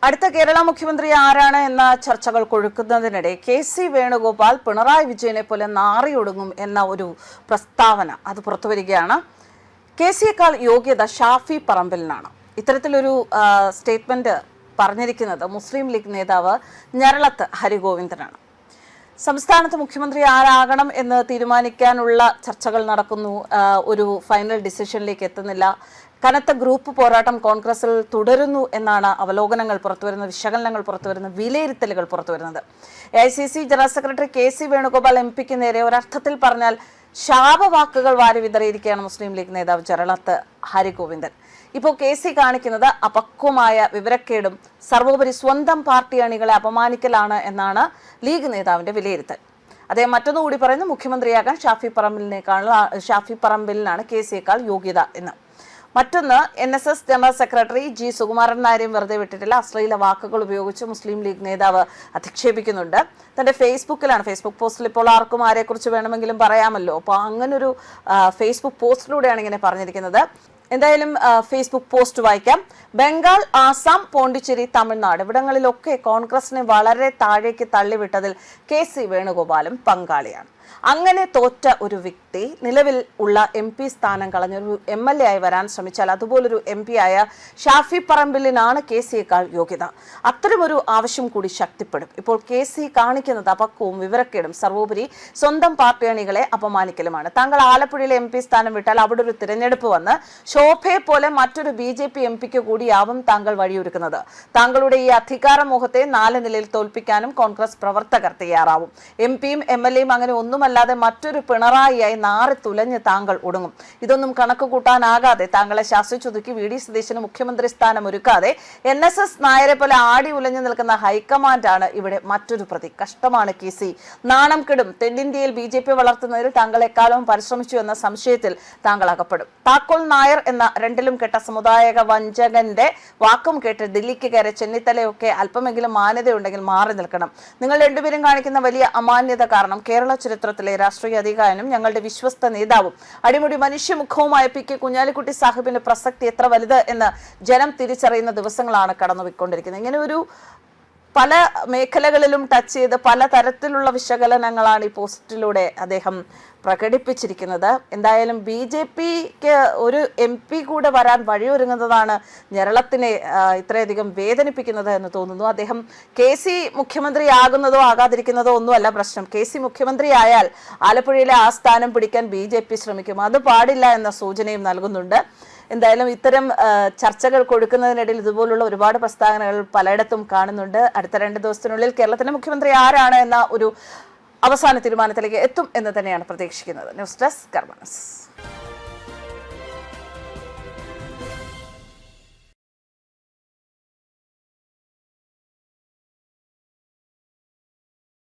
അടുത്ത കേരള മുഖ്യമന്ത്രി ആരാണ് എന്ന ചർച്ചകൾ കൊഴുക്കുന്നതിനിടെ കെ.സി. വേണുഗോപാൽ പിണറായി വിജയനെ പോലെ നാറിയൊടുങ്ങും എന്ന ഒരു പ്രസ്താവന അത് പുറത്തുവരികയാണ്. കെ.സിയേക്കാൾ യോഗ്യത ഷാഫി പറമ്പിലിനാണ്. ഇത്തരത്തിലൊരു സ്റ്റേറ്റ്മെന്റ് പറഞ്ഞിരിക്കുന്നത് മുസ്ലിം ലീഗ് നേതാവ് ഞരളത്ത് ഹരിഗോവിന്ദനാണ്. സംസ്ഥാനത്ത് മുഖ്യമന്ത്രി ആരാകണം എന്ന് തീരുമാനിക്കാനുള്ള ചർച്ചകൾ നടക്കുന്നു. ഒരു ഫൈനൽ ഡിസിഷനിലേക്ക് എത്തുന്നില്ല. കനത്ത ഗ്രൂപ്പ് പോരാട്ടം കോൺഗ്രസിൽ തുടരുന്നു എന്നാണ് അവലോകനങ്ങൾ പുറത്തുവരുന്നത്, വിശകലനങ്ങൾ പുറത്തുവരുന്നത്, വിലയിരുത്തലുകൾ പുറത്തുവരുന്നത്. AICC general secretary K C. Venugopal MP നേരെ ഒരർത്ഥത്തിൽ പറഞ്ഞാൽ ശാപവാക്കുകൾ വാരി വിതറിയിരിക്കുകയാണ് മുസ്ലിം ലീഗ് നേതാവ് ഞരളത്ത് ഹരിഗോവിന്ദൻ. ഇപ്പോൾ കെ.സി. കാണിക്കുന്നത് അപക്വമായ വിവരക്കേടും സർവോപരി സ്വന്തം പാർട്ടി അണികളെ അപമാനിക്കലാണ് എന്നാണ് ലീഗ് നേതാവിന്റെ വിലയിരുത്തൽ. അദ്ദേഹം മറ്റൊന്നുകൂടി പറയുന്നു, മുഖ്യമന്ത്രിയാകാൻ ഷാഫി പറമ്പിലിനാണ് കെ.സിയേക്കാൾ യോഗ്യത എന്ന്. മറ്റൊന്ന്, NSS general secretary G. Sukumaran നായരെയും വെറുതെ വിട്ടിട്ടില്ല. അശ്ലീല വാക്കുകൾ ഉപയോഗിച്ച് മുസ്ലിം ലീഗ് നേതാവ് അധിക്ഷേപിക്കുന്നുണ്ട്. തന്റെ ഫേസ്ബുക്ക് പോസ്റ്റിൽ ഇപ്പോൾ ആർക്കും ആരെക്കുറിച്ച് വേണമെങ്കിലും പറയാമല്ലോ. അപ്പോൾ അങ്ങനൊരു ഫേസ്ബുക്ക് പോസ്റ്റിലൂടെയാണ് ഇങ്ങനെ പറഞ്ഞിരിക്കുന്നത്. എന്തായാലും ഫേസ്ബുക്ക് പോസ്റ്റ് വായിക്കാം. ബംഗാൾ, ആസാം, പോണ്ടിച്ചേരി, തമിഴ്നാട് ഇവിടങ്ങളിലൊക്കെ കോൺഗ്രസിനെ വളരെ താഴേക്ക് തള്ളിവിട്ടതിൽ കെ.സി. വേണുഗോപാലും പങ്കാളിയാണ്. അങ്ങനെ തോറ്റ ഒരു വ്യക്തി നിലവിൽ ഉള്ള MP സ്ഥാനം കളഞ്ഞൊരു MLA ആയി വരാൻ ശ്രമിച്ചാൽ അതുപോലൊരു MP ആയ ഷാഫി പറമ്പിലിനാണ് കെ.സിയേക്കാൾ യോഗ്യത. അത്തരമൊരു ആവശ്യം കൂടി ശക്തിപ്പെടും. ഇപ്പോൾ കെ.സി. കാണിക്കുന്നത് അപക്വവും വിവരക്കേടും സർവോപരി സ്വന്തം പാർട്ടി അണികളെ അപമാനിക്കലുമാണ്. താങ്കൾ ആലപ്പുഴയിലെ MP സ്ഥാനം വിട്ടാൽ അവിടെ ഒരു തിരഞ്ഞെടുപ്പ് വന്ന് ശോഭയെ പോലെ മറ്റൊരു BJP MP കൂടിയാവും താങ്കൾ വഴിയൊരുക്കുന്നത്. താങ്കളുടെ ഈ അധികാരമോഹത്തെ 4 നിലയിൽ തോൽപ്പിക്കാനും കോൺഗ്രസ് പ്രവർത്തകർ തയ്യാറാവും. MP-യും MLA-യും അങ്ങനെ ഒന്നുമല്ലാതെ മറ്റൊരു പിണറായിയായി നാറി തുലഞ്ഞ് താങ്കൾ ഒടുങ്ങും. ഇതൊന്നും കണക്ക് കൂട്ടാനാകാതെ താങ്കളെ ശാസിച്ചൊതുക്കി VD സതീശന് മുഖ്യമന്ത്രി സ്ഥാനം ഒരുക്കാതെ NSS നായരെ പോലെ ആടി ഉലഞ്ഞു നിൽക്കുന്ന ഹൈക്കമാൻഡാണ് ഇവിടെ മറ്റൊരു പ്രതി. കഷ്ടമാണ് കെ.സി. നാണം കെടും. തെന്നിന്ത്യയിൽ BJP വളർത്തുന്നതിൽ താങ്കളെക്കാലവും പരിശ്രമിച്ചു എന്ന സംശയത്തിൽ താങ്കൾ അകപ്പെടും. താക്കോൽ നായർ എന്ന രണ്ടിലും കെട്ട സമുദായക വഞ്ചകന്റെ വാക്കും കേട്ട് ദില്ലിക്ക് കയറി ചെന്നിത്തലയൊക്കെ അല്പമെങ്കിലും മാന്യതയുണ്ടെങ്കിൽ മാറി നിൽക്കണം. നിങ്ങൾ രണ്ടുപേരും കാണിക്കുന്ന വലിയ അമാന്യത കാരണം കേരള ചരിത്രത്തിലെ രാഷ്ട്രീയ അധികാരനും ഞങ്ങളുടെ വിശ്വസ്ത നേതാവും അടിമുടി മനുഷ്യമുഖവുമായ P.K. കുഞ്ഞാലിക്കുട്ടി സാഹിബിന്റെ പ്രസക്തി എത്ര വലുത് എന്ന് ജനം തിരിച്ചറിയുന്ന ദിവസങ്ങളാണ് കടന്നുപോയിക്കൊണ്ടിരിക്കുന്നത്. ഇങ്ങനെ ഒരു പല മേഖലകളിലും ടച്ച് ചെയ്ത് പല തരത്തിലുള്ള വിശകലനങ്ങളാണ് ഈ പോസ്റ്റിലൂടെ അദ്ദേഹം പ്രകടിപ്പിച്ചിരിക്കുന്നത്. എന്തായാലും BJPക്ക് ഒരു MP കൂടെ വരാൻ വഴിയൊരുങ്ങുന്നതാണ് ഞരളത്തിനെ ഇത്രയധികം വേദനിപ്പിക്കുന്നത് എന്ന് തോന്നുന്നു. അദ്ദേഹം കെ.സി. മുഖ്യമന്ത്രിയാകുന്നതോ ആകാതിരിക്കുന്നതോ ഒന്നുമല്ല പ്രശ്നം. കെ.സി. മുഖ്യമന്ത്രിയായാൽ ആലപ്പുഴയിലെ ആ സ്ഥാനം പിടിക്കാൻ BJP ശ്രമിക്കും. അത് പാടില്ല എന്ന സൂചനയും നൽകുന്നുണ്ട്. എന്തായാലും ഇത്തരം ചർച്ചകൾ കൊടുക്കുന്നതിനിടയിൽ ഇതുപോലുള്ള ഒരുപാട് പ്രസ്താവനകൾ പലയിടത്തും കാണുന്നുണ്ട്. അടുത്ത 2 ദിവസത്തിനുള്ളിൽ കേരളത്തിന്റെ മുഖ്യമന്ത്രി ആരാണ് എന്ന ഒരു അവസാന തീരുമാനത്തിലേക്ക് എത്തും എന്ന് തന്നെയാണ് പ്രതീക്ഷിക്കുന്നത്. ന്യൂസ് ഡെസ്ക് കർമ്മ ന്യൂസ്.